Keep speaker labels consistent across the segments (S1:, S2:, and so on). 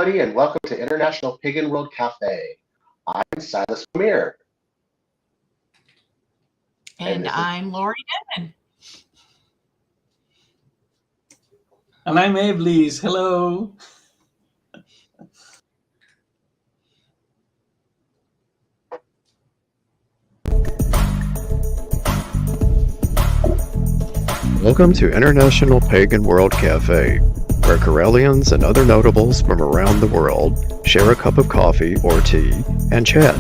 S1: everybody, and welcome to International Pagan World Cafe. I'm Silas.
S2: And I'm Laurie Denman.
S3: And I'm Eblis. Hello.
S4: Welcome to International Pagan World Cafe, where Corellians and other notables from around the world share a cup of coffee or tea and chat.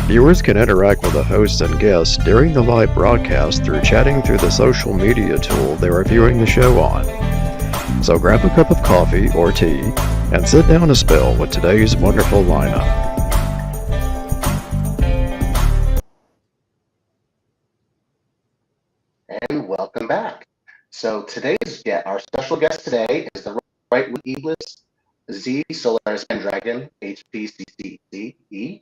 S4: Viewers can interact with the hosts and guests during the live broadcast through chatting through the social media tool they are viewing the show on. So grab a cup of coffee or tea and sit down a spell with today's wonderful lineup.
S1: And welcome back. So our special guest today is the Right with Iblis Z Solaris Pendragon HPCCE,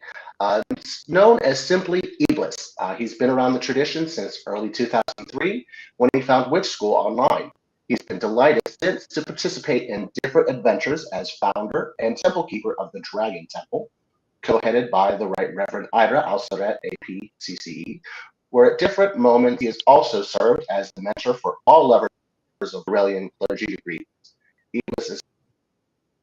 S1: known as simply Iblis. He's been around the tradition since early 2003 when he found Witch School online. He's been delighted since to participate in different adventures as founder and temple keeper of the Dragon Temple, co-headed by the Right Reverend Ira Al-Saret APCCE, where at different moments he has also served as the mentor for all lovers of Aurelian clergy degrees. Iblis is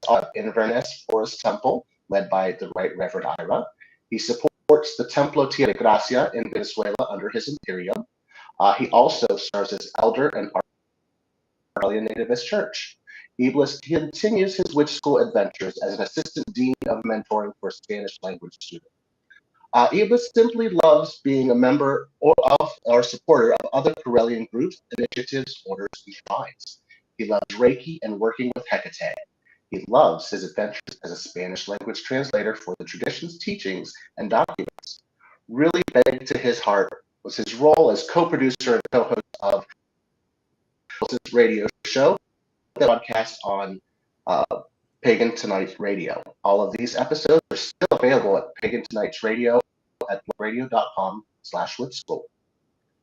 S1: of Inverness Forest Temple, led by the Right Reverend Ira. He supports the Templo Tierra Gracia in Venezuela under his imperium. He also serves as elder and Aurelian Nativist Church. Iblis continues his Witch School adventures as an assistant dean of mentoring for Spanish language students. Iblis simply loves being a member or supporter of other Corellian groups, initiatives, orders, and shrines. He loves Reiki and working with Hecate. He loves his adventures as a Spanish language translator for the tradition's teachings and documents. Really big to his heart was his role as co-producer and co-host of his radio show that broadcasts on Pagan Tonight Radio. All of these episodes are still available at Pagan Tonight's Radio at radio.com/witschool.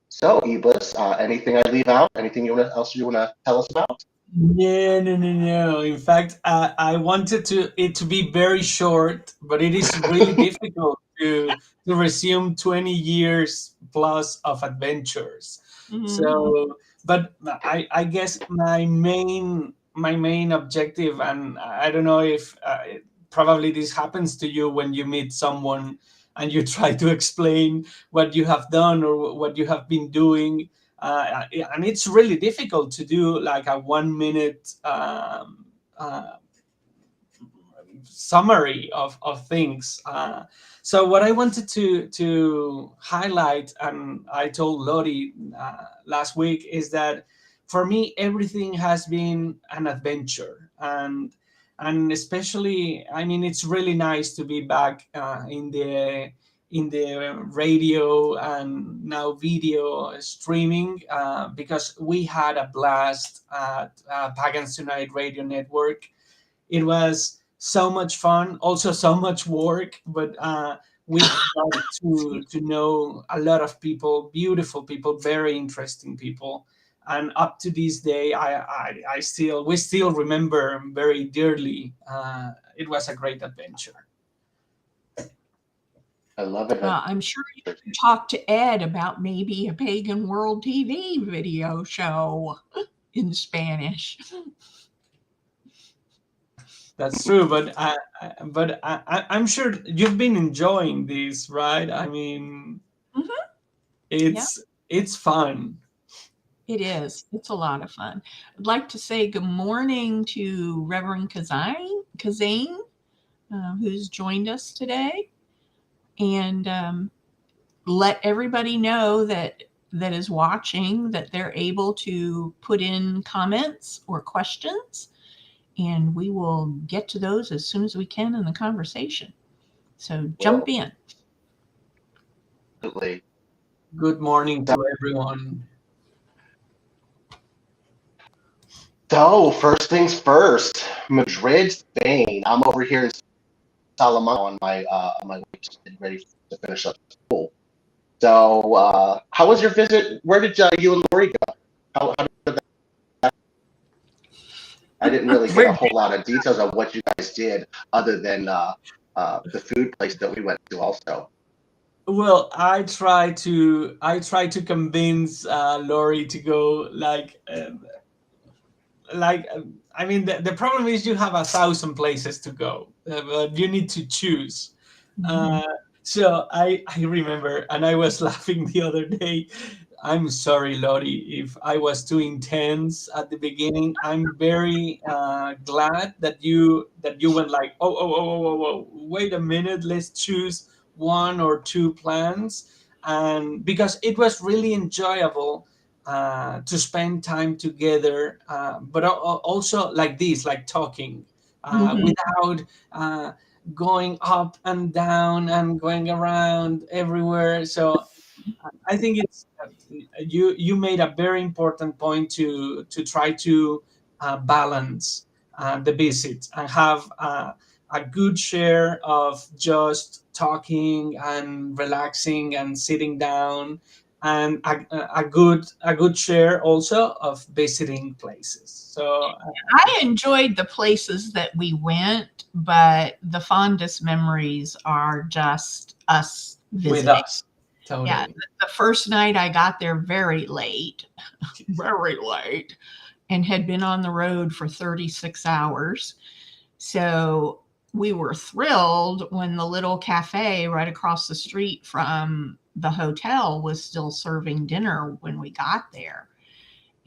S1: So, Iblis, anything I leave out? Anything else you want to tell us about?
S3: No. In fact, I wanted it to be very short, but it is really difficult to resume 20 years plus of adventures. Mm-hmm. So, but I guess my main objective, and I don't know if probably this happens to you when you meet someone and you try to explain what you have done or what you have been doing. And it's really difficult to do like a 1 minute summary of things. So what I wanted to highlight, and I told Laurie last week, is that for me, everything has been an adventure. And especially, I mean, it's really nice to be back in the radio and now video streaming, because we had a blast at Pagan Tonight Radio Network. It was so much fun, also so much work, but we got to know a lot of people, beautiful people, very interesting people. And up to this day, we still remember very dearly. It was a great adventure.
S1: I love it.
S2: I'm sure you can talk to Ed about maybe a Pagan World TV video show in Spanish.
S3: That's true, but I'm sure you've been enjoying this, right? I mean, mm-hmm. It's fun.
S2: It is. It's a lot of fun. I'd like to say good morning to Reverend Kazane, who's joined us today, and let everybody know that is watching that they're able to put in comments or questions, and we will get to those as soon as we can in the conversation. So jump in.
S1: Absolutely.
S3: Good morning to everyone.
S1: So, first things first, Madrid, Spain. I'm over here in Salamanca on my way, just getting ready to finish up school. So, how was your visit? Where did you and Laurie go? How did that? I didn't really get a
S2: Where
S1: whole lot of details of what you guys did other than the food place that we went to also.
S3: Well, I try to convince Laurie to go I mean the problem is you have 1,000 places to go, but you need to choose.
S2: Mhm.
S3: uh, so I remember, and I was laughing the other day. I'm sorry, Lottie, if I was too intense at the beginning. I'm very glad that you went like, oh, wait a minute, let's choose one or two plans, and because it was really enjoyable to spend time together, but also like this, like talking
S2: Mhm.
S3: without going up and down and going around everywhere. So I think it's you made a very important point to try to balance the visit and have a good share of just talking and relaxing and sitting down, and a good share also of visiting places. So
S2: I enjoyed the places that we went, but the fondest memories are just us
S3: with
S2: visiting.
S3: us,
S2: Yeah,
S3: totally.
S2: the first night I got there very late, very late, and had been on the road for 36 hours. So we were thrilled when the little cafe right across the street from the hotel was still serving dinner when we got there.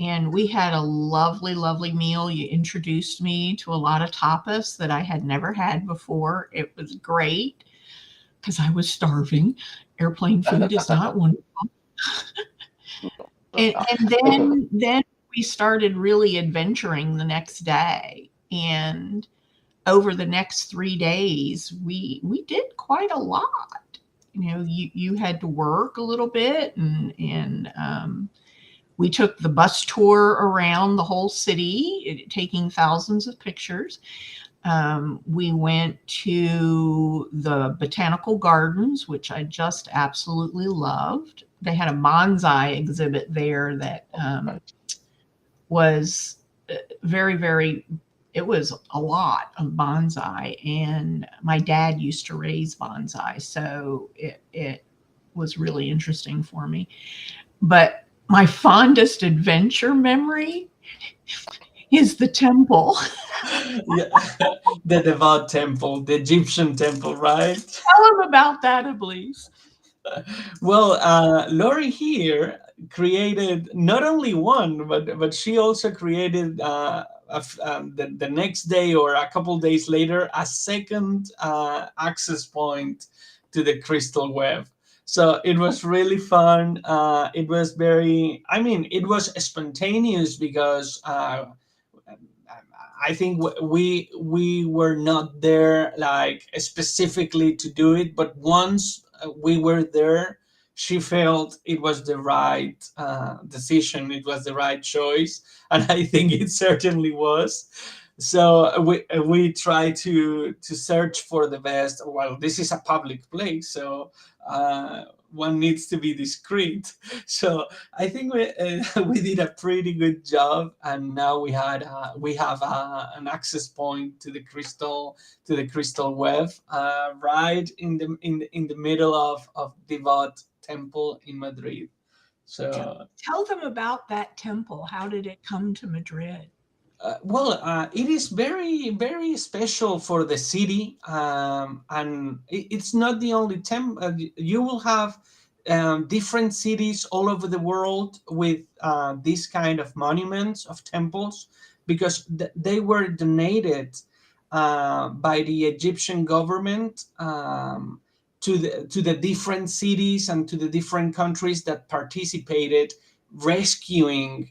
S2: And we had a lovely, lovely meal. You introduced me to a lot of tapas that I had never had before. It was great because I was starving. Airplane food is not wonderful. And then we started really adventuring the next day. And over the next 3 days, we did quite a lot. You had to work a little bit, and we took the bus tour around the whole city, taking thousands of pictures. We went to the botanical gardens, which I just absolutely loved. They had a bonsai exhibit there that was very, very, it was a lot of bonsai. And my dad used to raise bonsai. So it was really interesting for me. But my fondest adventure memory is the temple.
S3: Yeah, the devout temple, the Egyptian temple, right?
S2: Tell them about that, please.
S3: Well, Lori here created not only one, but she also created the next day or a couple days later a second access point to the crystal web. So it was really fun. It was very, I mean, it was spontaneous because I think we were not there like specifically to do it, but once we were there, she felt it was the right decision. It was the right choice, and I think it certainly was. So we try to search for the best. Well, this is a public place, so one needs to be discreet. So I think we did a pretty good job, and now we have an access point to the crystal web, right in the middle of Devout Temple in Madrid. So
S2: Tell them about that temple. How did it come to Madrid?
S3: well, it is very, very special for the city, and it's not the only temple. You will have different cities all over the world with these kind of monuments of temples because they were donated by the Egyptian government to the different cities and to the different countries that participated rescuing.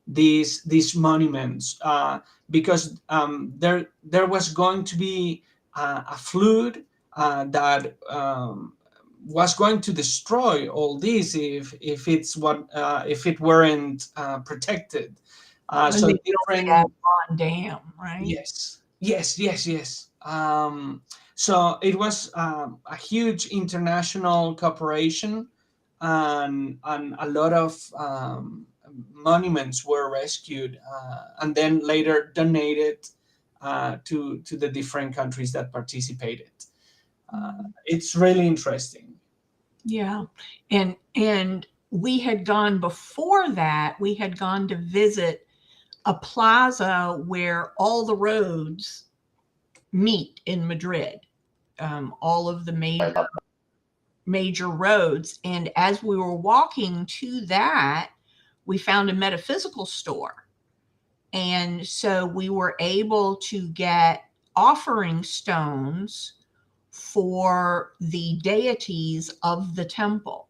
S3: These monuments because there was going to be a flood that was going to destroy all this if it weren't protected.
S2: When
S3: So
S2: they built the
S3: different.
S2: Avon Dam, right?
S3: Yes, yes, yes, yes. So it was a huge international cooperation, and a lot of monuments were rescued and then later donated to the different countries that participated. It's really interesting.
S2: Yeah. And we had gone before that, we had gone to visit a plaza where all the roads meet in Madrid, all of the major roads. And as we were walking to that, we found a metaphysical store. And so we were able to get offering stones for the deities of the temple.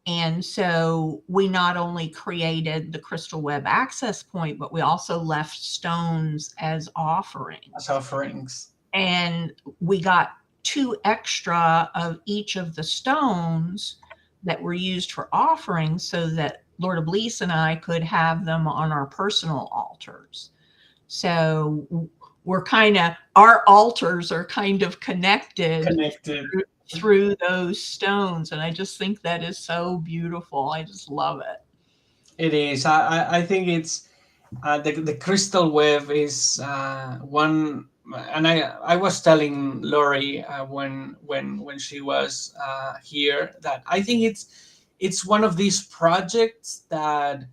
S2: And so we not only created the crystal web access point, but we also left stones as offerings. And we got 2 extra of each of the stones that were used for offerings so that Lord Iblis and I could have them on our personal altars. So our altars are kind of connected through those stones. And I just think that is so beautiful. I just love it.
S3: It is. I think it's the crystal web is one, and I was telling Laurie when she was here that I think it's one of these projects that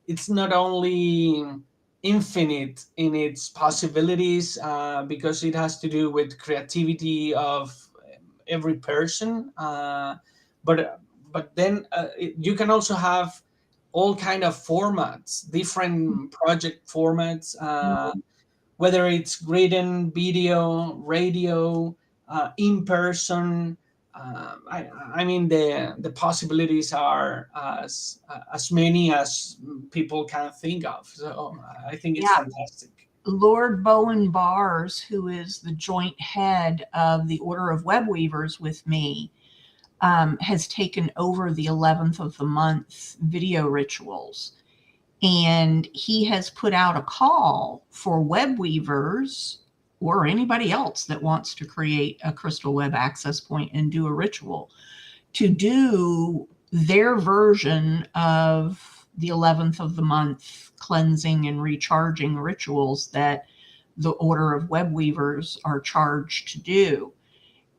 S3: it's not only infinite in its possibilities because it has to do with creativity of every person, but then you can also have all kind of formats, different project formats, whether it's written, video, radio, in person. I mean, the possibilities are as many as people can think of. So I think it's fantastic.
S2: Lord Bowen Bars, who is the joint head of the Order of Web Weavers with me, has taken over the 11th of the month video rituals. And he has put out a call for web weavers or anybody else that wants to create a crystal web access point and do a ritual to do their version of the 11th of the month cleansing and recharging rituals that the Order of Web Weavers are charged to do.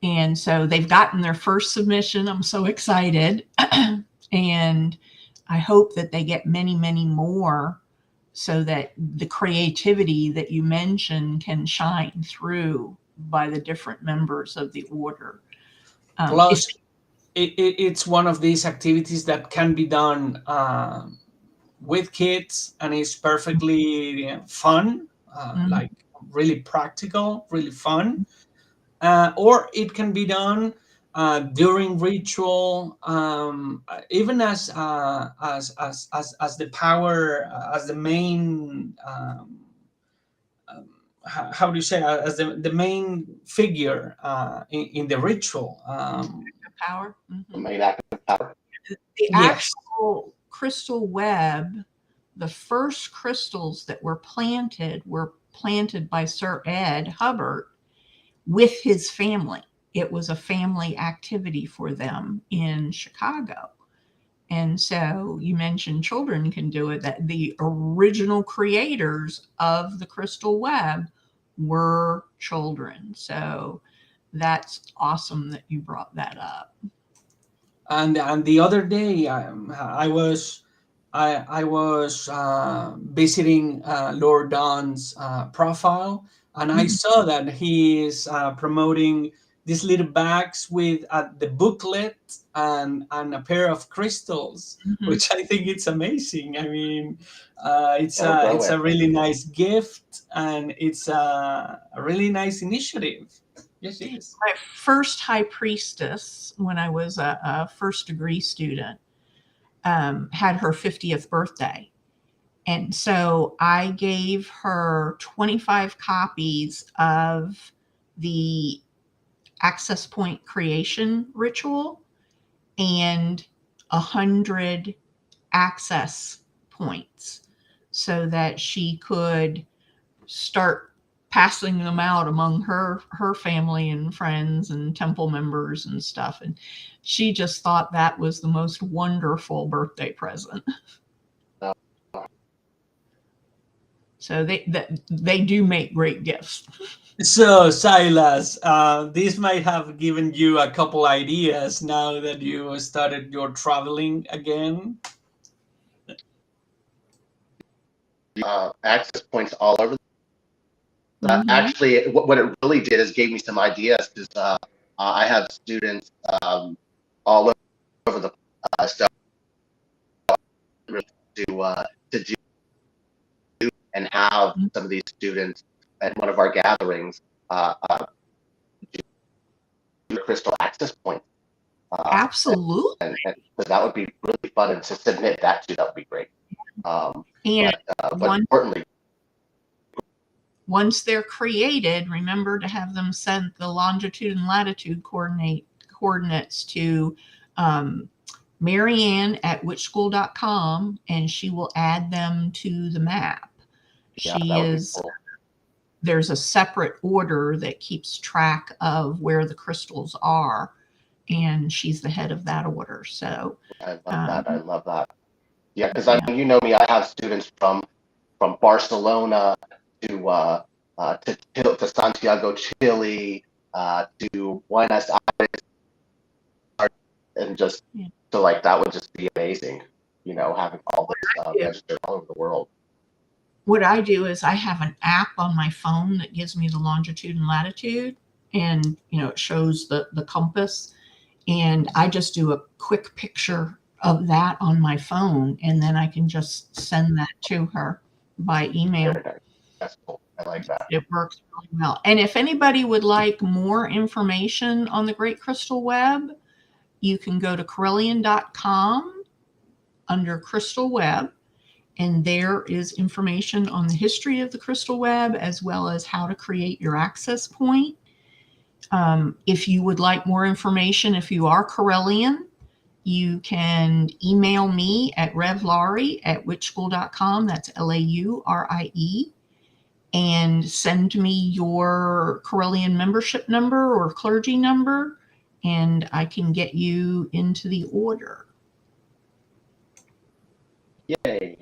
S2: And so they've gotten their first submission. I'm so excited. And I hope that they get many, many more so that the creativity that you mentioned can shine through by the different members of the order.
S3: Plus, it's one of these activities that can be done with kids, and it's perfectly fun, like really practical, really fun. Or it can be done during ritual, even as the power, as the main, how do you say, as the main figure in the ritual.
S2: Power.
S1: The main active power.
S2: The actual crystal web, the first crystals that were planted by Sir Ed Hubbard with his family. It was a family activity for them in Chicago. And so you mentioned children can do it, that the original creators of the crystal web were children. So that's awesome that you brought that up.
S3: And the other day I was visiting Lord Don's profile, and I saw that he is promoting these little bags with the booklet and a pair of crystals, which I think it's amazing. I mean, it's a really nice gift, and it's a really nice initiative. Yes, it is.
S2: My first high priestess, when I was a first degree student, had her 50th birthday. And so I gave her 25 copies of the access point creation ritual and 100 access points so that she could start passing them out among her family and friends and temple members and stuff. And she just thought that was the most wonderful birthday present. So they do make great gifts.
S3: So, Silas, this might have given you a couple ideas now that you started your traveling again.
S1: Access points all over.
S2: Mhm.
S1: Actually, what it really did is gave me some ideas because I have students all over the so to do and have
S2: Mhm.
S1: some of these students at one of our gatherings do crystal access points.
S2: Absolutely.
S1: And so that would be really fun, and to submit that that would be great.
S2: And
S1: But importantly,
S2: once they're created, remember to have them send the longitude and latitude coordinates to Marianne at witchschool.com, and she will add them to the map.
S1: yeah, that would be cool.
S2: There's a separate order that keeps track of where the crystals are, and she's the head of that order. So
S1: I love that. I love that. Yeah, because
S2: yeah.
S1: you know me, I have students from Barcelona to Santiago, Chile, to Buenos Aires, and just
S2: Yeah.
S1: so like that would just be amazing. You know, having all this registered all over the world.
S2: What I do is I have an app on my phone that gives me the longitude and latitude, and it shows the compass, and I just do a quick picture of that on my phone, and then I can just send that to her by email.
S1: Very nice. That's cool. I like that.
S2: It works really well. And if anybody would like more information on the Great Crystal Web, you can go to Corellian.com under Crystal Web, and there is information on the history of the crystal web as well as how to create your access point. If you would like more information, if you are Corellian, you can email me at Rev Laurie at witchschool.com. That's Laurie, and send me your Corellian membership number or clergy number, and I can get you into the order.
S1: Yay.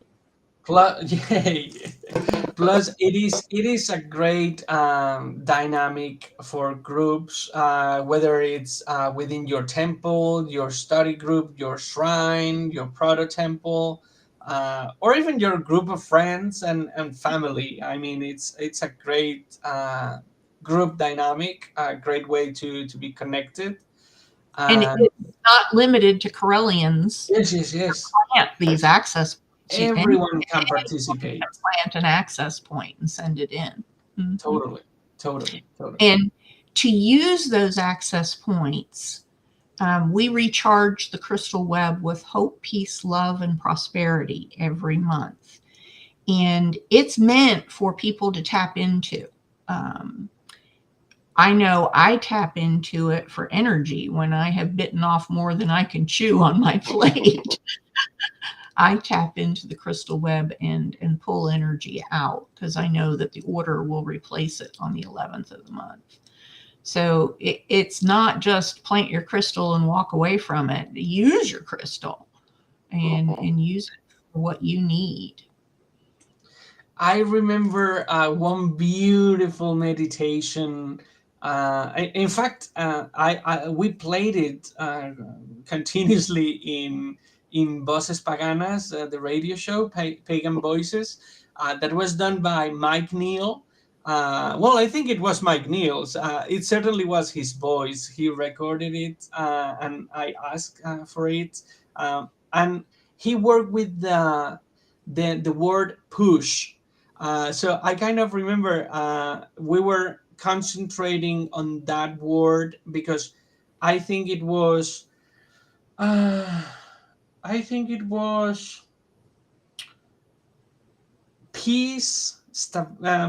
S3: Plus, yay. Plus, it is a great dynamic for groups, whether it's within your temple, your study group, your shrine, your proto temple, or even your group of friends and family. I mean, it's a great group dynamic, a great way to be connected.
S2: And it's not limited to Corellians.
S3: Yes.
S2: Plant these access points.
S3: Everyone can participate.
S2: Plant an access point and send it in. Mm-hmm.
S3: Totally.
S2: And to use those access points, we recharge the crystal web with hope, peace, love, and prosperity every month. And it's meant for people to tap into. I know I tap into it for energy when I have bitten off more than I can chew on my plate. I tap into the crystal web and pull energy out because I know that the order will replace it on the 11th of the month. So it's not just plant your crystal and walk away from it. Use your crystal and use it for what you need.
S3: I remember one beautiful meditation. In fact, we played it continuously in Voces Paganas, the radio show, Pagan Voices, that was done by Mike Neal. Well, I think it was Mike Neal's. It certainly was his voice. He recorded it, and I asked for it. And he worked with the word push. So I kind of remember we were concentrating on that word because I think it was peace stuff.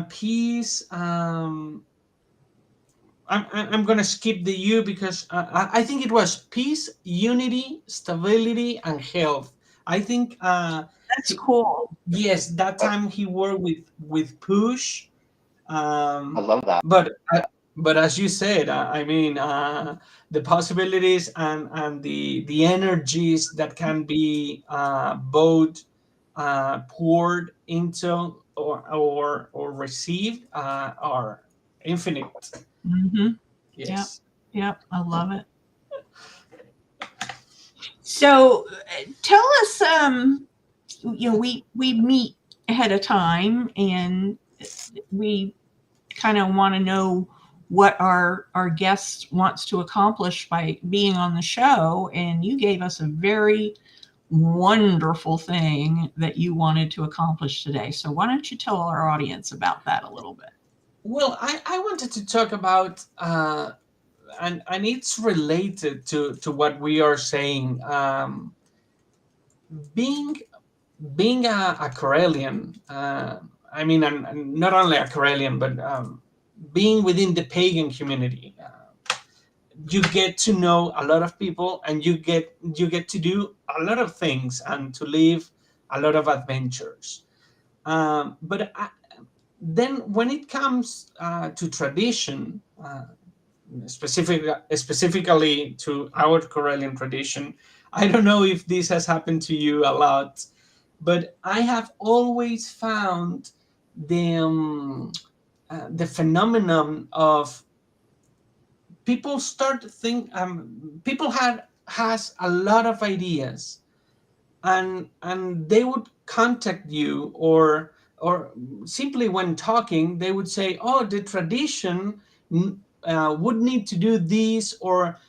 S3: Peace. I'm gonna skip the U because I think it was peace, unity, stability, and health. I think
S2: That's cool.
S3: yes, that time he worked with push.
S1: I love that.
S3: But as you said, I mean, the possibilities and the energies that can be both poured into or received are infinite.
S2: Mm-hmm.
S3: Yes.
S2: Yep. I love it. So tell us, we meet ahead of time, and we kind of want to know what our guest wants to accomplish by being on the show. And you gave us a very wonderful thing that you wanted to accomplish today. So why don't you tell our audience about that a little bit?
S3: Well, I wanted to talk about and it's related to what we are saying. Being a Corellian, I mean, and not only a Corellian, but being within the pagan community, you get to know a lot of people, and you get to do a lot of things and to live a lot of adventures. But then, when it comes to tradition, specifically to our Corellian tradition, I don't know if this has happened to you a lot, but I have always found the phenomenon of people start to think, people has a lot of ideas, and they would contact you, or simply when talking they would say, oh, the tradition would need to do this, or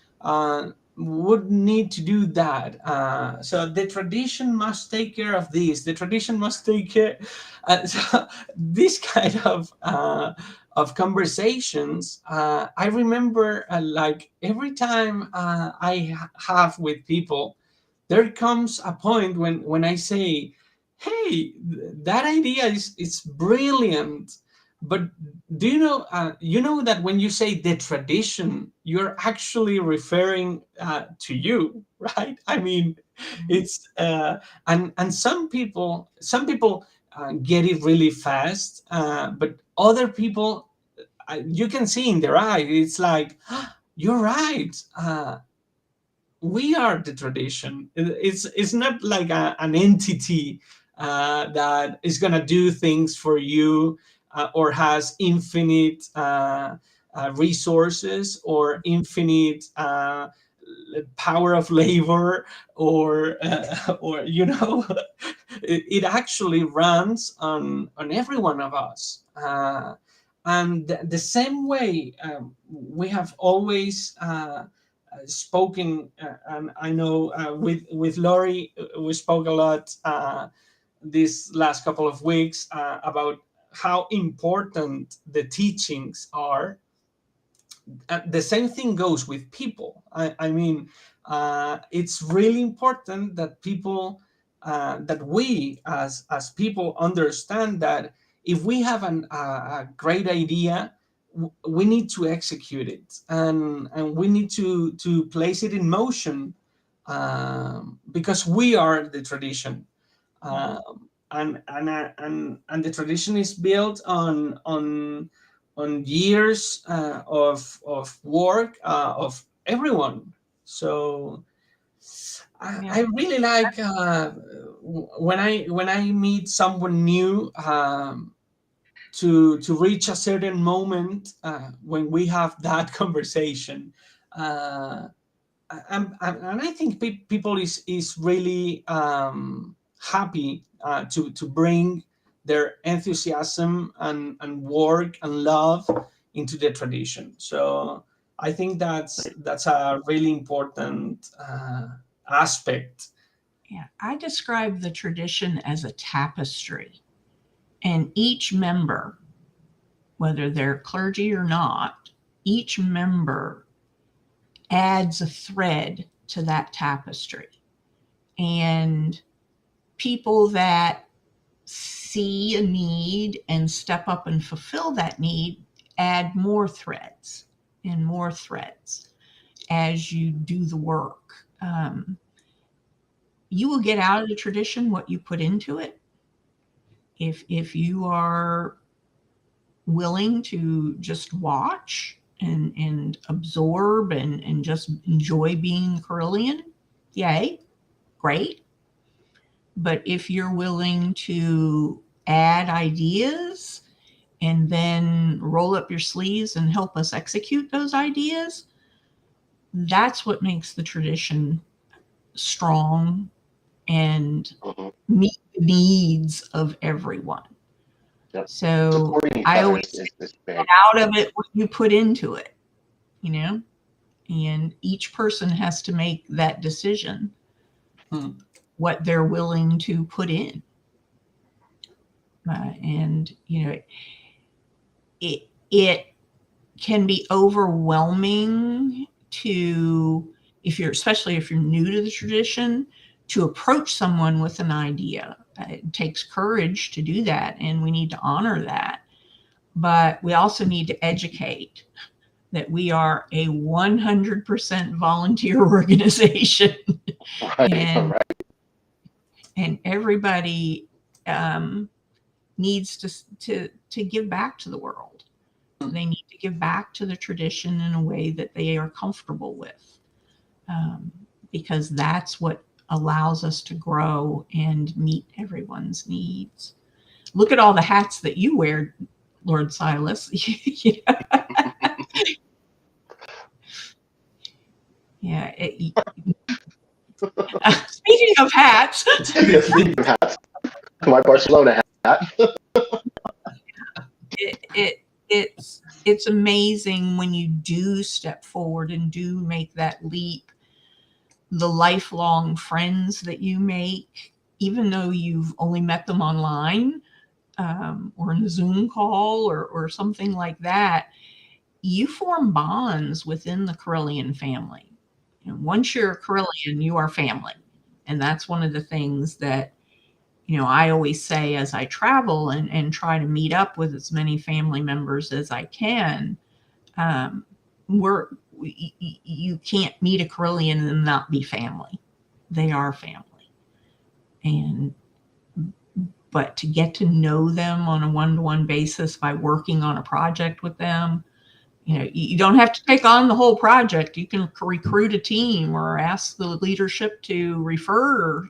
S3: would need to do that, so the tradition must take care of this, the tradition must take care, so this kind of conversations, I remember, like every time have with people, there comes a point when I say, hey, that idea is brilliant, but do you know that when you say the tradition, you're actually referring to you, right? I mean, it's and some people get it really fast, but other people, you can see in their eye, it's like, you're right, we are the tradition. It's not like an entity that is gonna do things for you, or has infinite resources, or infinite power of labor, or it actually runs on every one of us. And the same way, we have always spoken, and I know with Laurie, we spoke a lot these last couple of weeks about how important the teachings are. The same thing goes with people. I mean, it's really important that people, that we as people understand that if we have a great idea, we need to execute it, and we need to place it in motion, because we are the tradition, and the tradition is built on years of work of everyone. So I really like when I meet someone new, to reach a certain moment when we have that conversation, and I think people is really happy to bring their enthusiasm and work and love into the tradition. So I think that's a really important aspect.
S2: Yeah, I describe the tradition as a tapestry, and each member, whether they're clergy or not, each member adds a thread to that tapestry. And people that see a need and step up and fulfill that need add more threads and more threads as you do the work. You will get out of the tradition what you put into it. If you are willing to just watch and absorb and just enjoy being Carillion, yay, great. But if you're willing to add ideas and then roll up your sleeves and help us execute those ideas, that's what makes the tradition strong and meet the needs of everyone.
S1: Yep.
S2: So
S1: Supporting each
S2: I
S1: other
S2: always
S1: is big.
S2: get out of it what you put into it, you know, and each person has to make that decision, what they're willing to put in. And, you know, it can be overwhelming to, especially if you're new to the tradition, to approach someone with an idea. It takes courage to do that, and we need to honor that. But we also need to educate that we are a 100% volunteer organization.
S1: Right.
S2: And everybody needs to give back to the world. They need to give back to the tradition in a way that they are comfortable with, because that's what allows us to grow and meet everyone's needs. Look at all the hats that you wear, Lord Silas. Yeah. Speaking of hats.
S1: Speaking of hats, my Barcelona hat.
S2: It's amazing when you do step forward and do make that leap, the lifelong friends that you make, even though you've only met them online or in a Zoom call or something like that, you form bonds within the Correllian family. And once you're a Correllian, you are family. And that's one of the things that, you know, I always say as I travel and try to meet up with as many family members as I can. You can't meet a Correllian and not be family. They are family. But to get to know them on a one-to-one basis by working on a project with them, you know, you don't have to take on the whole project. You can recruit a team or ask the leadership to refer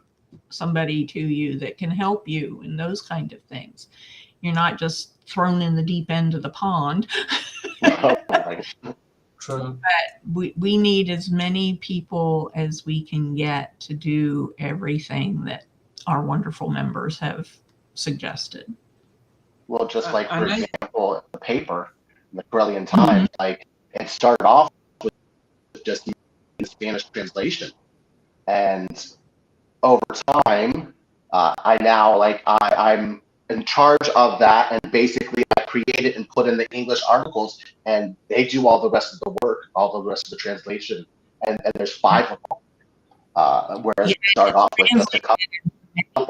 S2: somebody to you that can help you and those kind of things. You're not just thrown in the deep end of the pond.
S3: True.
S2: But we need as many people as we can get to do everything that our wonderful members have suggested.
S1: Well, just like, for example, the paper, the Correllian Times, like, it started off with just the Spanish translation. And over time, I'm in charge of that, and basically I create it and put in the English articles, and they do all the rest of the work, all the rest of the translation. And there's 5 of them, whereas it started off with just a couple.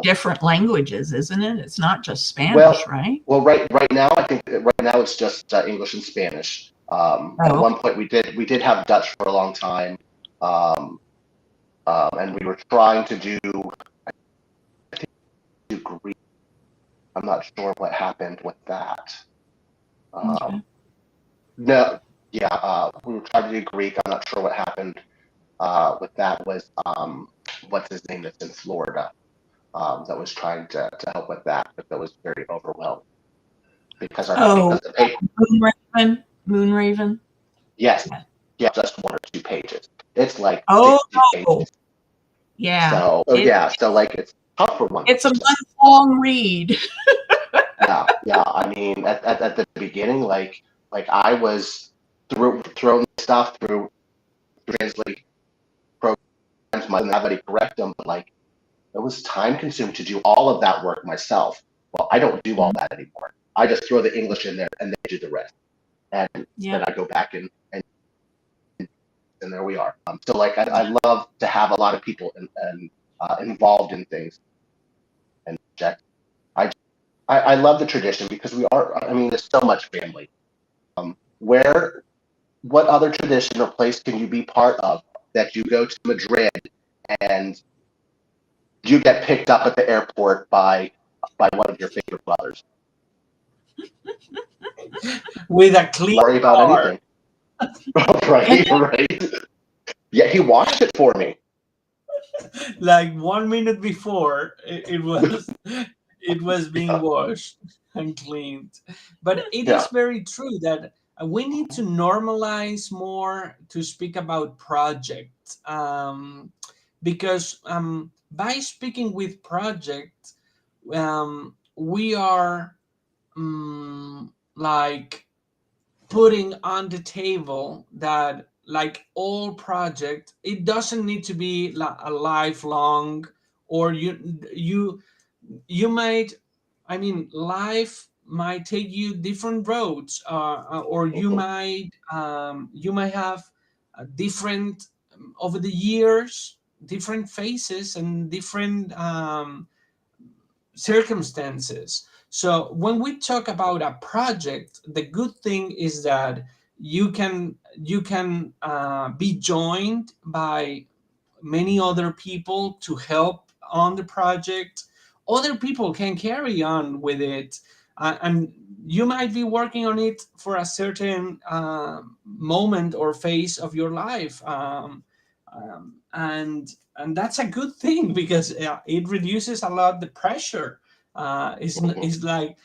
S2: Different languages, isn't it? It's not just Spanish, right?
S1: Well, right now, I think right now it's just English and Spanish. At one point, we did have Dutch for a long time, and we were trying to do Greek. I'm not sure what happened with that.
S2: Okay.
S1: No, yeah, we were trying to do Greek. I'm not sure what happened with that. Was what's his name that's in Florida? That was trying to help with that, but that was very overwhelmed because because the paper.
S2: Moonraven.
S1: Yes, yeah, just 1 or 2 pages. It's like 60 pages.
S2: Yeah.
S1: So like it's tough for one.
S2: It's a month-long read.
S1: yeah. I mean, at the beginning, like I was throwing stuff through translate programs, I didn't have anybody correct them, but like, it was time consuming to do all of that work myself. Well, I don't do all that anymore. I just throw the English in there and they do the rest. And then I go back and there we are. So like, I love to have a lot of people involved in things. And I love the tradition because we are, I mean, there's so much family. What other tradition or place can you be part of that you go to Madrid and you get picked up at the airport by one of your favorite brothers?
S3: With a clean
S1: worry about
S3: car.
S1: Anything. right. Yeah, he washed it for me.
S3: Like 1 minute before, it it was being washed and cleaned. But it
S1: Yeah.
S3: is very true that we need to normalize more to speak about projects, because by speaking with projects, we are like putting on the table that like all project, it doesn't need to be a lifelong, or you might, I mean, life might take you different roads, or you might have different, over the years, different phases and different circumstances. So when we talk about a project, the good thing is that you can be joined by many other people to help on the project. Other people can carry on with it, and you might be working on it for a certain moment or phase of your life, and that's a good thing because it reduces a lot the pressure. It's like,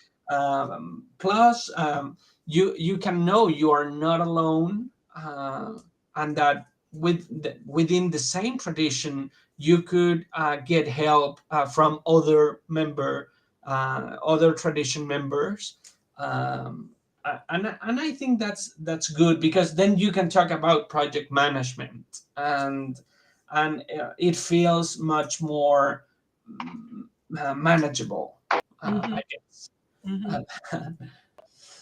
S3: plus, you can know you are not alone, and that within the same tradition you could get help from other tradition members, and I think that's good, because then you can talk about project management, and it feels much more manageable, I guess.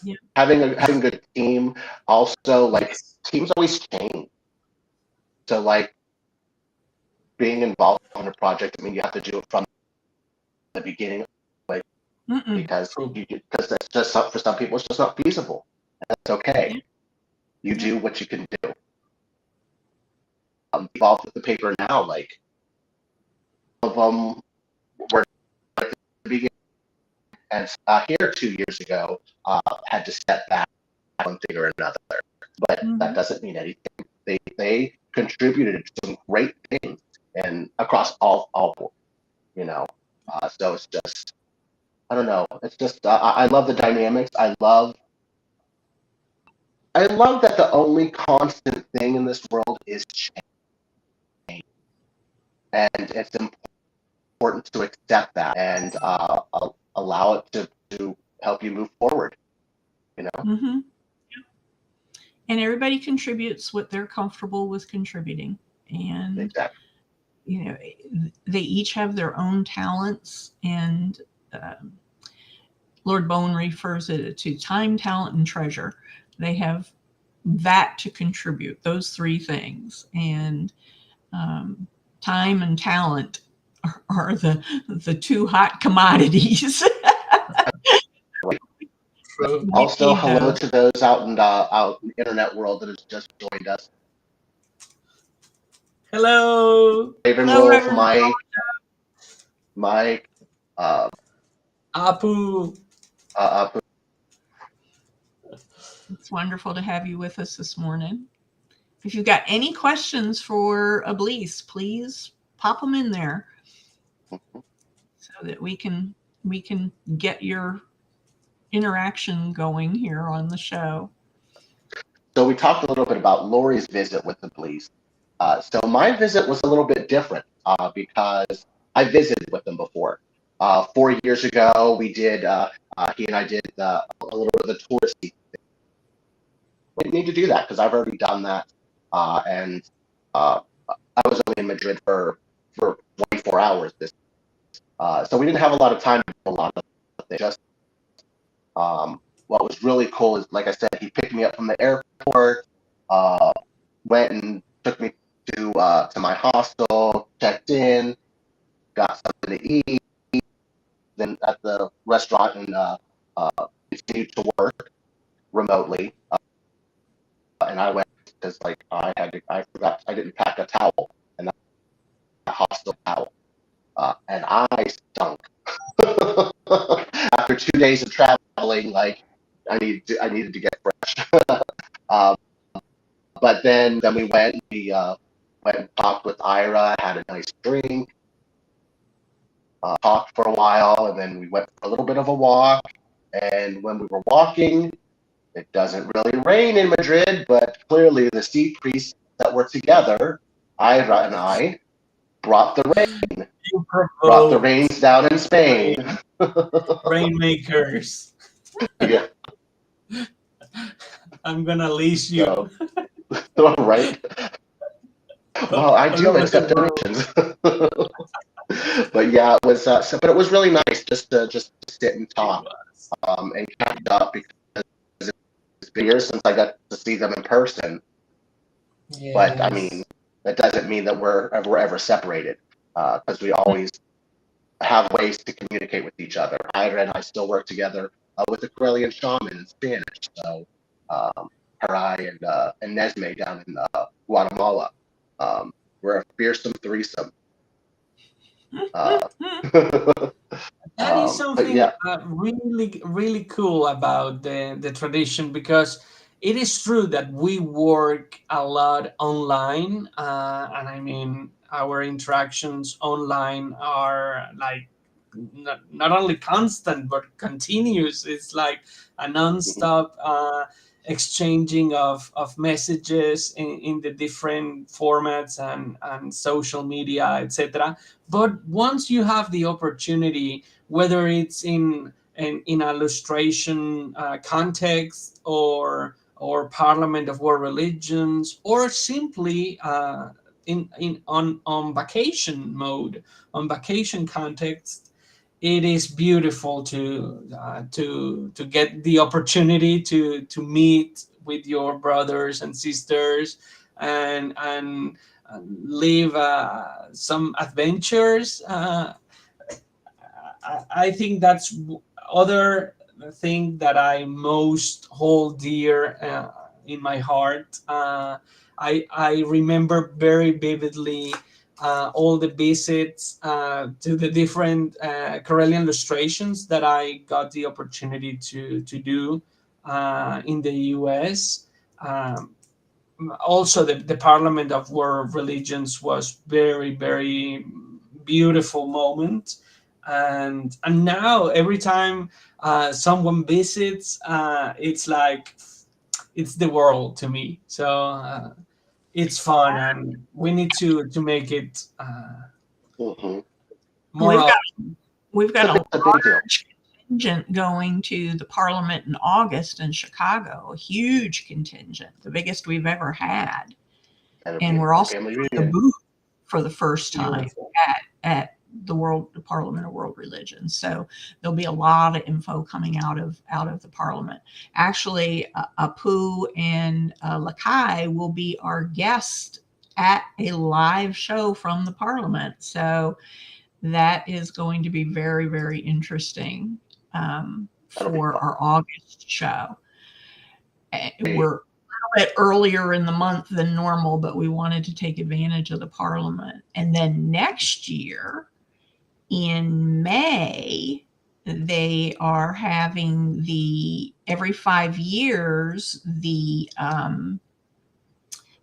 S2: Yeah.
S1: Having a good team also, like, teams always change. So like being involved in a project, I mean, you have to do it from the beginning, like, because
S3: True.
S1: because that's just for some people, it's just not feasible. And that's okay.
S2: Yeah.
S1: You
S2: Yeah.
S1: do what you can do. Involved with the paper now, like, of them were at the beginning, and here 2 years ago, had to step back one thing or another, but that doesn't mean anything. They contributed to some great things and across all boards, you know. So it's just, I don't know. It's just I love the dynamics. I love that the only constant thing in this world is change, and it's important to accept that and allow it to help you move forward. You know.
S2: Mm-hmm. And everybody contributes what they're comfortable with contributing, and
S1: Exactly.
S2: you know, they each have their own talents, and Lord Bone refers it to time, talent, and treasure. They have that to contribute, those three things, and time and talent are the two hot commodities.
S3: True.
S1: Also,
S2: We need
S1: hello
S2: those.
S1: to those out in the internet world that has just joined us.
S3: Hello,
S1: Raven
S2: Hello,
S1: Wolf,
S2: Reverend.
S1: Mike,
S3: Apu.
S1: uh,
S2: It's wonderful to have you with us this morning. If you've got any questions for Iblis, please pop them in there so that we can get your interaction going here on the show.
S1: so we talked a little bit about Laurie's visit with the police. So my visit was a little bit different because I visited with them before. 4 years ago, we did. He and I did a little bit of the touristy. We didn't need to do that because I've already done that, and I was only in Madrid for 24 hours. So we didn't have a lot of time to do a lot of things. Just what was really cool is, like I said, he picked me up from the airport, went and took me to my hostel, checked in, got something to eat, then at the restaurant, and continued to work remotely. And I went because like I forgot, I didn't pack a towel, and that hostel towel, and I stunk. After 2 days of traveling, like I needed to get fresh. um, but then we went and talked with Ira, had a nice drink, talked for a while, and then we went for a little bit of a walk. And when we were walking, it doesn't really rain in Madrid, but clearly the sea priests that were together, Ira and I, brought the rain.
S3: You
S1: Brought the
S3: provoked
S1: rains down in Spain.
S3: rainmakers.
S1: Yeah.
S3: I'm gonna leash you.
S1: So, right. Well, I do
S3: All over
S1: accept
S3: the world.
S1: donations. But yeah, it was. But it was really nice just to sit and talk and catch up, because it's been years since I got to see them in person.
S3: Yes.
S1: But I mean, that doesn't mean that we're ever separated, because we always have ways to communicate with each other. Ira and I still work together with the Corellian shaman in Spanish. So Harai and Nesme down in Guatemala. We're a fearsome threesome.
S3: That is something
S1: yeah.
S3: really, really cool about the tradition, because it is true that we work a lot online, and I mean our interactions online are like not only constant but continuous. It's like a non-stop exchanging of messages in the different formats and social media, etc. But once you have the opportunity, whether it's in illustration context, or Parliament of World Religions, or simply in on vacation mode, on vacation context, it is beautiful to get the opportunity to meet with your brothers and sisters, and live some adventures. I think that's other thing that I most hold dear in my heart. I remember very vividly all the visits to the different Corellian illustrations that I got the opportunity to do in the US. Also, the Parliament of World Religions was very, very beautiful moment. And now every time someone visits, it's like it's the world to me. So it's fun, and we need to make it
S1: Mm-hmm.
S3: more
S2: We've got
S3: often.
S2: we've got a
S1: It's a big deal.
S2: large contingent going to the Parliament in August in Chicago. A huge contingent, the biggest we've ever had, and we're also
S1: Family
S2: doing a
S1: reunion.
S2: booth for the first time
S3: Beautiful.
S2: at the Parliament of World Religions. So there'll be a lot of info coming out of the Parliament. Actually, Apu and Lakai will be our guest at a live show from the Parliament. So that is going to be very, very interesting for our August show. We're a little bit earlier in the month than normal, but we wanted to take advantage of the Parliament. And then next year, in May, they are having every 5 years, the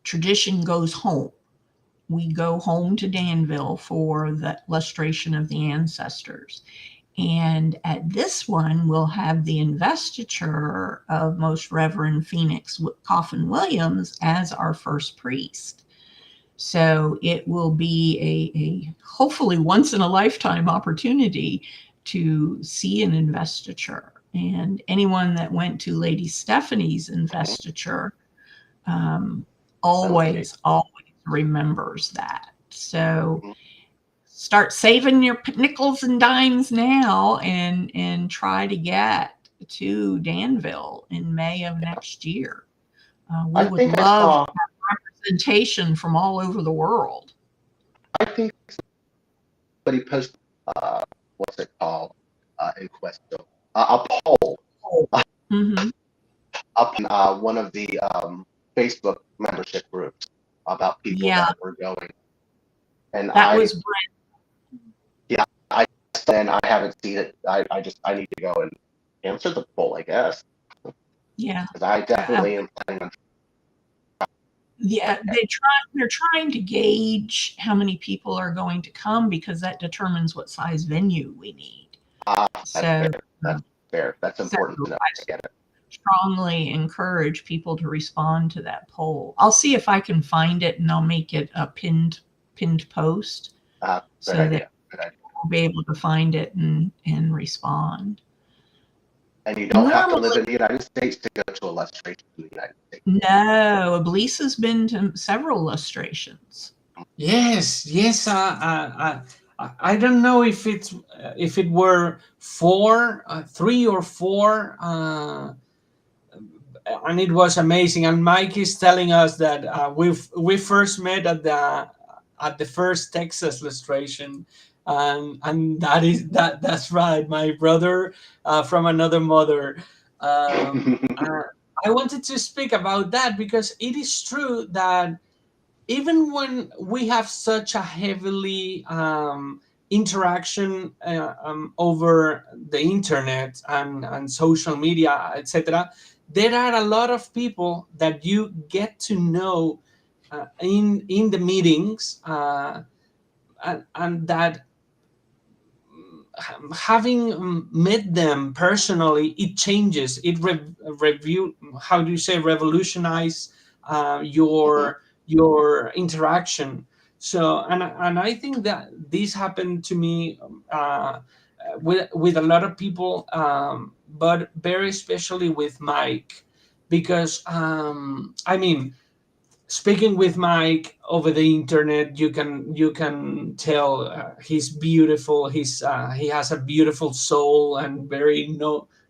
S2: tradition goes home. We go home to Danville for the illustration of the ancestors. And at this one, we'll have the investiture of Most Reverend Phoenix Coffin Williams as our first priest. So it will be a hopefully once in a lifetime opportunity to see an investiture. And anyone that went to Lady Stephanie's investiture always remembers that. So start saving your nickels and dimes now and try to get to Danville in May of next year. We would love representation from all over the world.
S1: I think somebody posted, what's it called, in Questo, a poll
S2: Mm-hmm.
S1: up in one of the Facebook membership groups about people that were going. And
S2: that was
S1: and I haven't seen it. I need to go and answer the poll, I guess.
S2: Yeah.
S1: Because I definitely am planning on.
S2: Yeah, they're trying to gauge how many people are going to come because that determines what size venue we need.
S1: That's
S2: So,
S1: fair. That's fair. That's
S2: so
S1: important to know.
S2: I
S1: I get it.
S2: strongly encourage people to respond to that poll. I'll see if I can find it and I'll make it a pinned post
S1: Good
S2: so
S1: idea.
S2: that
S1: Good idea.
S2: we'll be able to find it and respond.
S1: And you don't have to
S2: Normally,
S1: live in the United States to go to a lustration in the United States.
S2: no, Lisa's been to several illustrations.
S3: Yes, yes. I don't know if it were four, 3 or 4, and it was amazing. And Mike is telling us that we first met at the first Texas illustration, and that's right. My brother from another mother. I wanted to speak about that because it is true that even when we have such a heavily interaction over the internet and social media, etc., there are a lot of people that you get to know in the meetings, and that having met them personally, it changes. It review. How do you say revolutionize your interaction? So, and I think that this happened to me with a lot of people, but very especially with Mike, because I mean, speaking with Mike over the internet, you can tell he's beautiful. He has a beautiful soul and very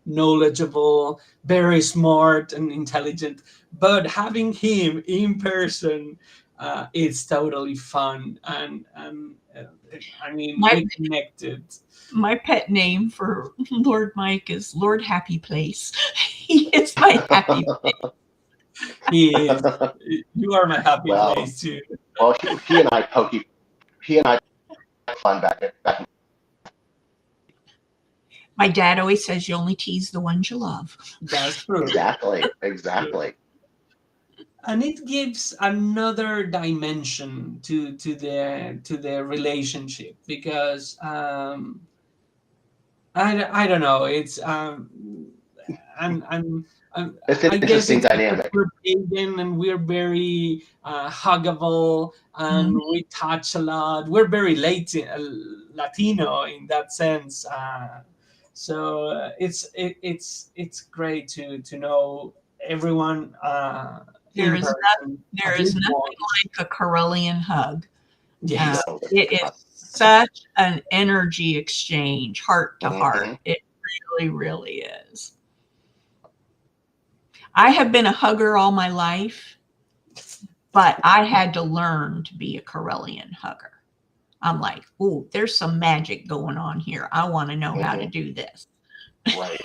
S3: knowledgeable, very smart and intelligent. But having him in person, it's totally fun, and I mean
S2: My,
S3: we connected.
S2: my pet name for Lord Mike is Lord Happy Place. He is my happy place.
S3: He is. You are my happy
S1: Well,
S3: place too.
S1: well, he and I had fun back.
S2: My dad always says you only tease the ones you love.
S3: That's true.
S1: Exactly.
S3: And it gives another dimension to the relationship, because I don't know, it's and
S1: It's an
S3: I guess
S1: interesting
S3: it's because
S1: dynamic.
S3: we're pagan and we're very huggable, and we touch a lot. We're very Latino in that sense. So it's great to know everyone
S2: There
S3: in
S2: is
S3: person
S2: there
S3: at
S2: is
S3: least
S2: nothing
S3: once.
S2: like a Corellian hug.
S3: Yes.
S1: No,
S2: It is such an energy exchange, heart to heart.
S1: Mhm.
S2: It really, really is. I have been a hugger all my life, but I had to learn to be a Corellian hugger. I'm like, oh, there's some magic going on here. I want to know how to do this.
S1: Right.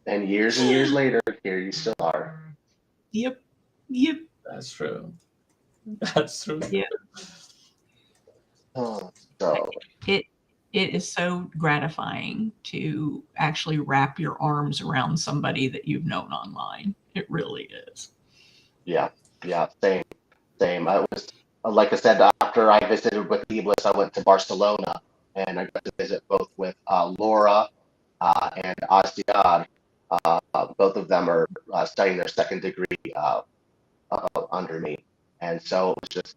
S1: And years later, here you still are.
S2: Yep.
S3: That's true. That's true.
S2: Yeah.
S1: Oh, so
S2: It is so gratifying to actually wrap your arms around somebody that you've known online. It really is.
S1: yeah, same. I was like I said, after I visited with Iblis, I went to Barcelona and I got to visit both with Laura and Asiar. Both of them are studying their second degree under me, and so it was just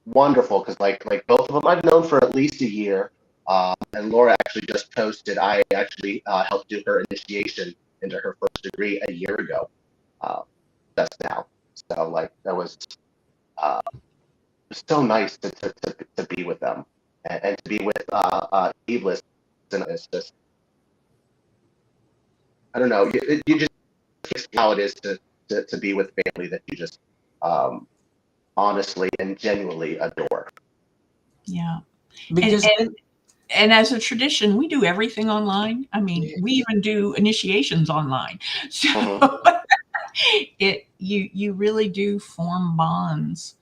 S1: wonderful because like both of them I've known for at least a year. And Laura actually just posted. I actually helped do her initiation into her first degree a year ago, just now. So like that was so nice to be with them and to be with Iblis. And it's just I don't know. You just how it is to be with family that you just honestly and genuinely adore.
S2: Yeah.
S3: Because
S2: And as a tradition, we do everything online. I mean, we even do initiations online. So you really do form bonds.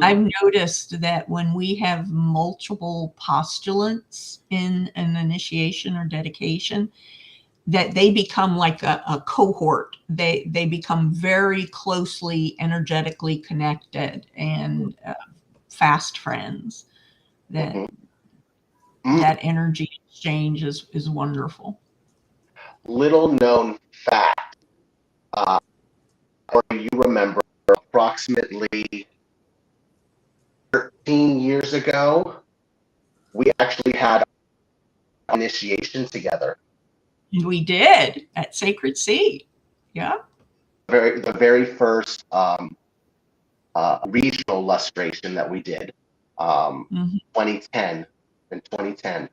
S2: I've noticed that when we have multiple postulants in an initiation or dedication, that they become like a cohort. They become very closely energetically connected and fast friends. That
S1: Mm.
S2: that energy exchange is wonderful.
S1: Little known fact, or you remember, approximately 13 years ago, we actually had initiation together.
S2: And we did at Sacred Sea. Yeah.
S1: The very first regional lustration that we did, 2010, in 2010.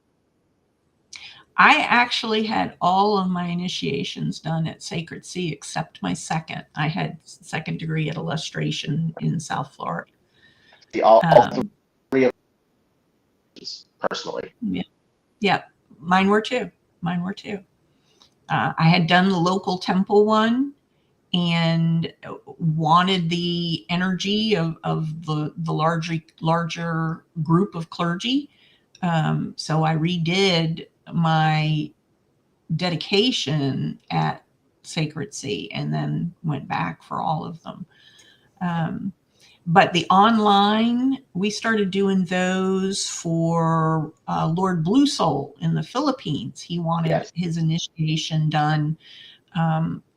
S2: I actually had all of my initiations done at Sacred Sea except my second. I had second degree at illustration in South Florida.
S1: See, all three of us personally.
S2: Yeah, mine were too. I had done the local temple one and wanted the energy of the larger group of clergy. So I redid my dedication at Sacred Sea and then went back for all of them. But the online, we started doing those for Lord Blue Soul in the Philippines. He wanted his initiation done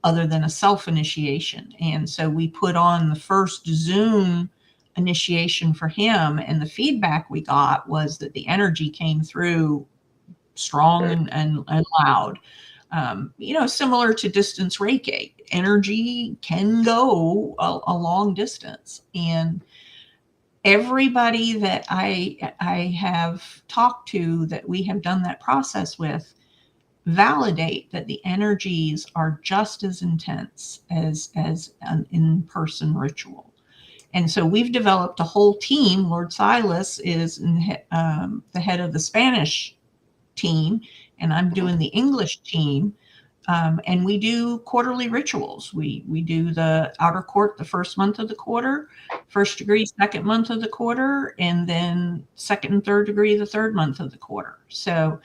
S2: other than a self-initiation. And so we put on the first Zoom initiation for him. And the feedback we got was that the energy came through strong and loud. Similar to distance Reiki, energy can go a long distance. And everybody that I have talked to that we have done that process with validate that the energies are just as intense as an in-person ritual. And so we've developed a whole team. Lord Silas is the head of the Spanish team, and I'm doing the English team. And we do quarterly rituals. We do the outer court the first month of the quarter, first degree second month of the quarter, and then second and third degree the third month of the quarter. So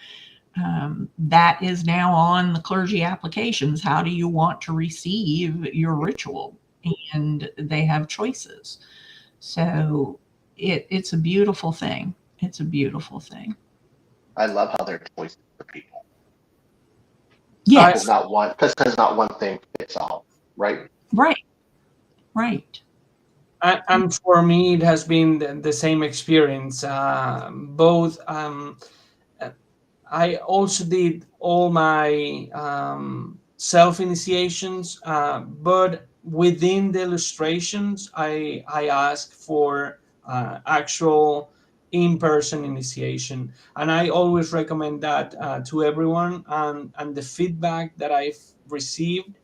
S2: that is now on the clergy applications. How do you want to receive your ritual? And they have choices. So it's a beautiful thing. It's a beautiful thing.
S1: I love how there are choices for people.
S2: Yes.
S1: Because there's not one thing fits all, right?
S2: Right.
S3: And for me, it has been the same experience. Both. I also did all my self initiations, but within the illustrations, I asked for actual in-person initiation, and I always recommend that to everyone. And the feedback that I've received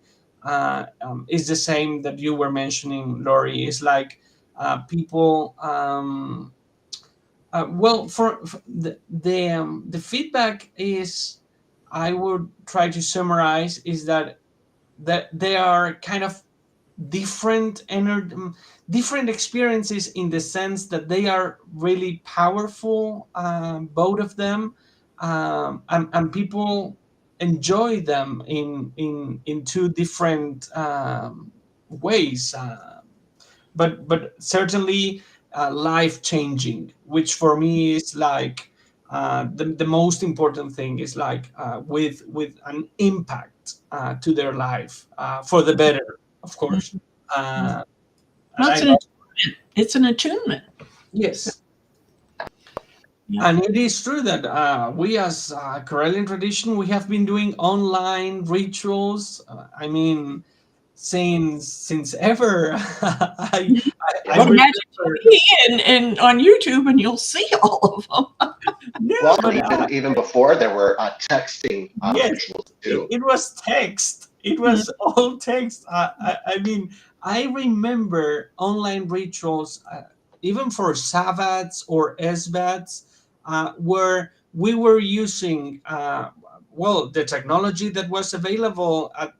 S3: is the same that you were mentioning, Laurie. It's like people. Well, for the feedback is, I would try to summarize, is that they are kind of different experiences, in the sense that they are really powerful, both of them, and people enjoy them in two different ways. But certainly life changing, which for me is like the most important thing, is like with an impact to their life, for the better, of course.
S2: Well,
S3: And
S2: it's an attunement.
S3: yes.
S2: Yeah.
S3: And it is true that we, as Karelian tradition, we have been doing online rituals. I mean, since ever. I
S2: Well, imagine
S3: remember.
S2: and on YouTube, and you'll see all of them.
S3: Yeah,
S1: Well,
S3: but
S1: even before there were texting
S3: yes,
S1: rituals too.
S3: it was text. It was all text. I mean, I remember online rituals, even for Sabbats or SBATs, where we were using, well, the technology that was available at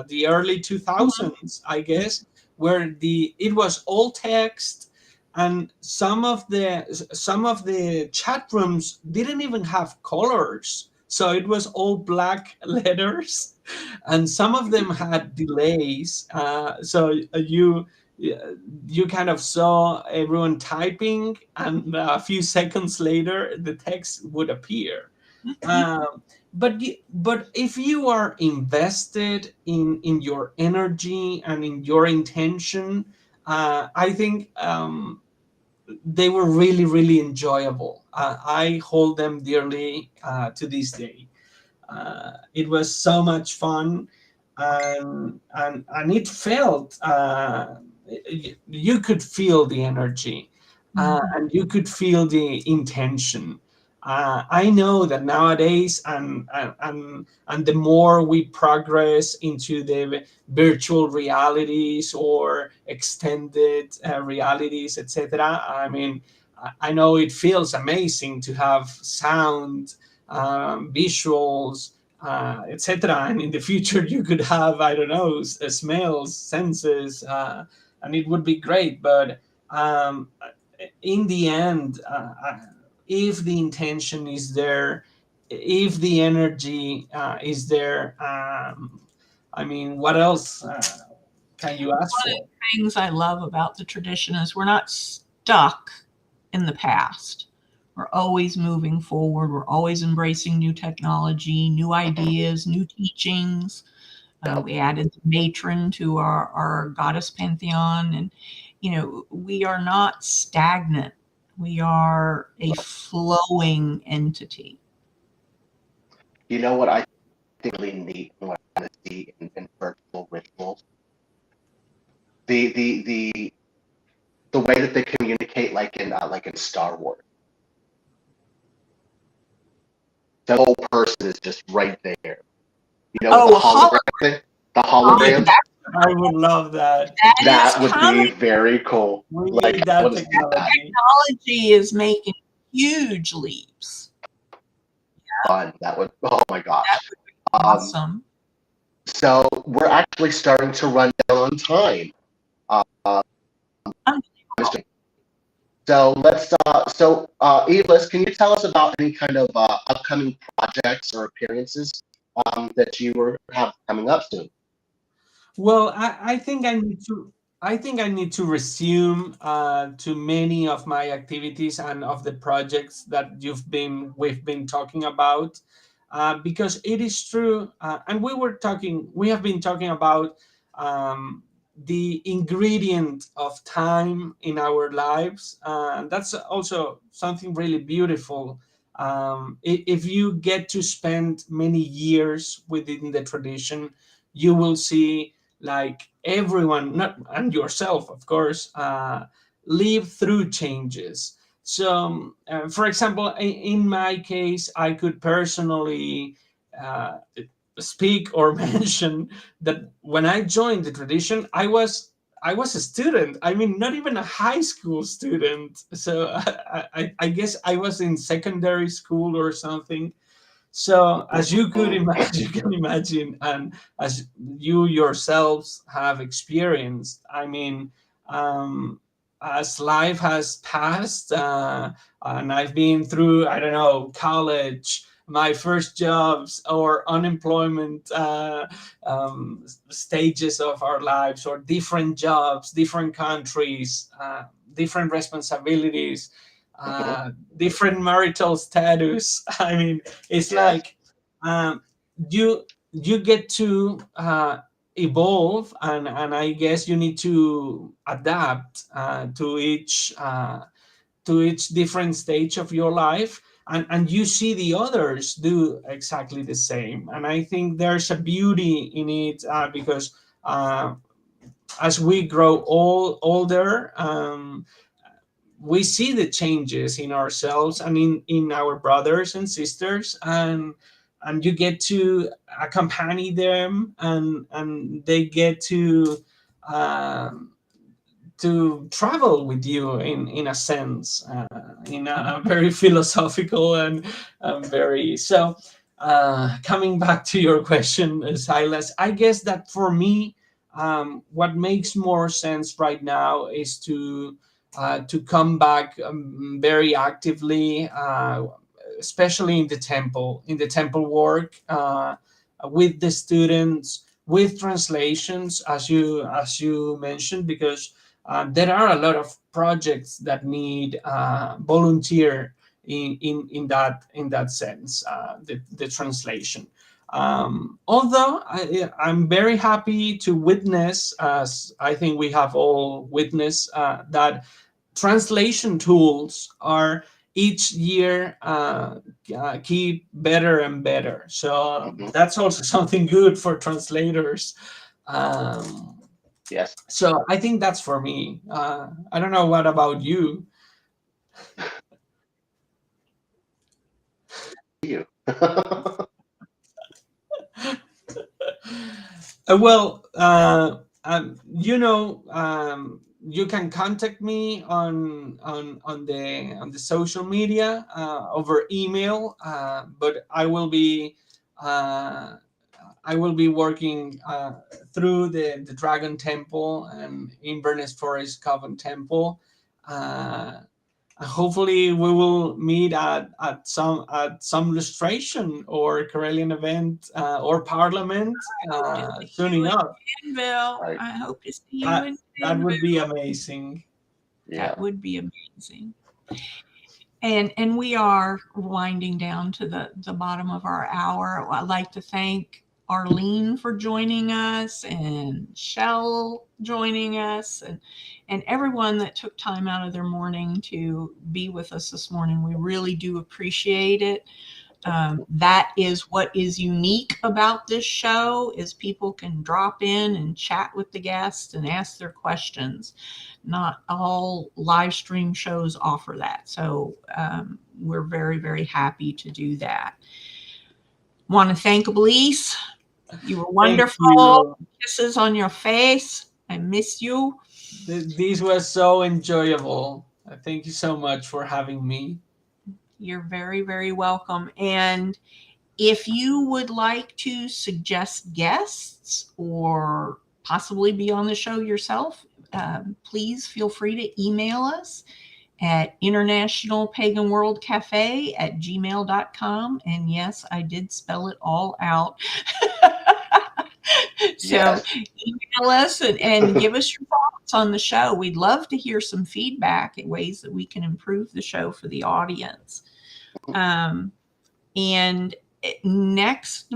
S3: the early 2000s, I guess, where it was all text, and some of the chat rooms didn't even have colors. So it was all black letters, and some of them had delays. So you kind of saw everyone typing, and a few seconds later, the text would appear. Um, but if you are invested in your energy and in your intention, I think they were really, really enjoyable. I hold them dearly to this day. It was so much fun, and it felt you could feel the energy, and you could feel the intention. I know that nowadays, and the more we progress into the virtual realities or extended realities, etc. I mean, I know it feels amazing to have sound, visuals, etc. And in the future, you could have, I don't know, smells, senses, and it would be great. But in the end, if the intention is there, if the energy is there, I mean, what else can you ask
S2: One of
S3: for?
S2: the things I love about the tradition is we're not stuck in the past. We're always moving forward. We're always embracing new technology, new ideas, new teachings. We added the matron to our goddess pantheon. And, we are not stagnant. We are a flowing entity.
S1: You know what I think really neat and what I want to see in virtual rituals? The way that they communicate, like in Star Wars. The whole person is just right there. You know,
S2: Oh,
S1: the hologram thing, the holograms.
S3: I would love that.
S1: That would
S2: coming.
S1: be very cool.
S3: We
S1: Like,
S3: need that
S1: what is
S3: technology.
S2: Technology is making huge leaps.
S1: fun? That would, oh my gosh.
S2: That would be awesome.
S1: So we're actually starting to run down on time. So let's, Elis, can you tell us about any kind of upcoming projects or appearances that you have coming up soon?
S3: Well, I think I need to. I think I need to resume to many of my activities and of the projects that we've been talking about, because it is true, and we have been talking about um, the ingredient of time in our lives. That's also something really beautiful. If you get to spend many years within the tradition, you will see, like, everyone, not and yourself, of course, live through changes. So for example, in my case, I could personally uh, speak or mention that when I joined the tradition, I was a student. I mean, not even a high school student. So I guess I was in secondary school or something. So as you could imagine, you can imagine, and as you yourselves have experienced, I mean, as life has passed, and I've been through, I don't know, college, my first jobs, or unemployment stages of our lives, or different jobs, different countries, different responsibilities, different marital status. I mean, it's like, um, you get to evolve, and I guess you need to adapt to each different stage of your life, and you see the others do exactly the same, and I think there's a beauty in it, because as we grow older, we see the changes in ourselves and in our brothers and sisters, and you get to accompany them, and they get um, to travel with you in a sense, in a very philosophical and very so. Coming back to your question, Silas, I guess that for me, what makes more sense right now is to come back very actively, especially in the temple work, with the students, with translations, as you mentioned, because there are a lot of projects that need volunteer in that sense, the translation. Although I'm very happy to witness, as I think we have all witnessed, that translation tools are each year keep better and better. So
S1: Mhm.
S3: that's also something good for translators. Um,
S1: Yes.
S3: so I think that's for me. I don't know what about you.
S1: You.
S3: Well, you can contact me on the social media, over email, but uh, I will be working through the Dragon Temple and Inverness Forest Coven Temple. Uh, Hopefully, we will meet at some illustration or Karelian event, or Parliament,
S2: Hope to see
S3: soon
S2: you in
S3: enough.
S2: Danville.
S1: Right.
S2: I hope to see you
S3: That
S2: in
S3: that
S2: Danville.
S3: would be amazing.
S1: Yeah.
S2: That would be amazing. And we are winding down to the bottom of our hour. I'd like to thank Arlene for joining us, and Shell joining us, and everyone that took time out of their morning to be with us this morning. We really do appreciate it. That is what is unique about this show, is people can drop in and chat with the guests and ask their questions. Not all live stream shows offer that. So we're very, very happy to do that. Want to thank Elise. You were
S3: Thank
S2: wonderful.
S3: you.
S2: Kisses on your face. I miss you.
S3: This was so enjoyable. Thank you so much for having me.
S2: You're very, very welcome. And if you would like to suggest guests or possibly be on the show yourself, please feel free to email us at internationalpaganworldcafe@gmail.com. And yes, I did spell it all out. So
S1: Yes.
S2: email us and give us your thoughts on the show. We'd love to hear some feedback in ways that we can improve the show for the audience. And next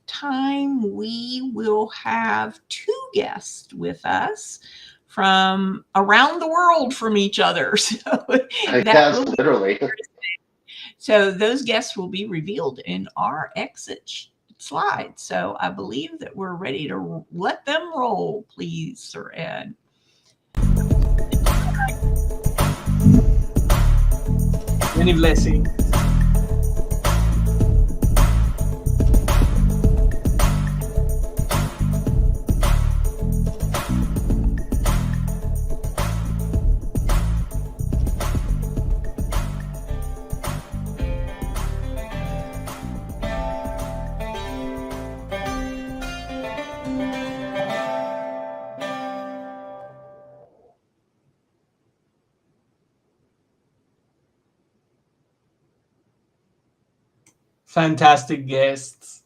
S2: time we will have two guests with us from around the world from each other. So that
S1: Yes,
S2: will be
S1: literally.
S2: interesting. So those guests will be revealed in our exit slide. So I believe that we're ready to let them roll, please, Sir Ed.
S3: Many blessings. Fantastic guests.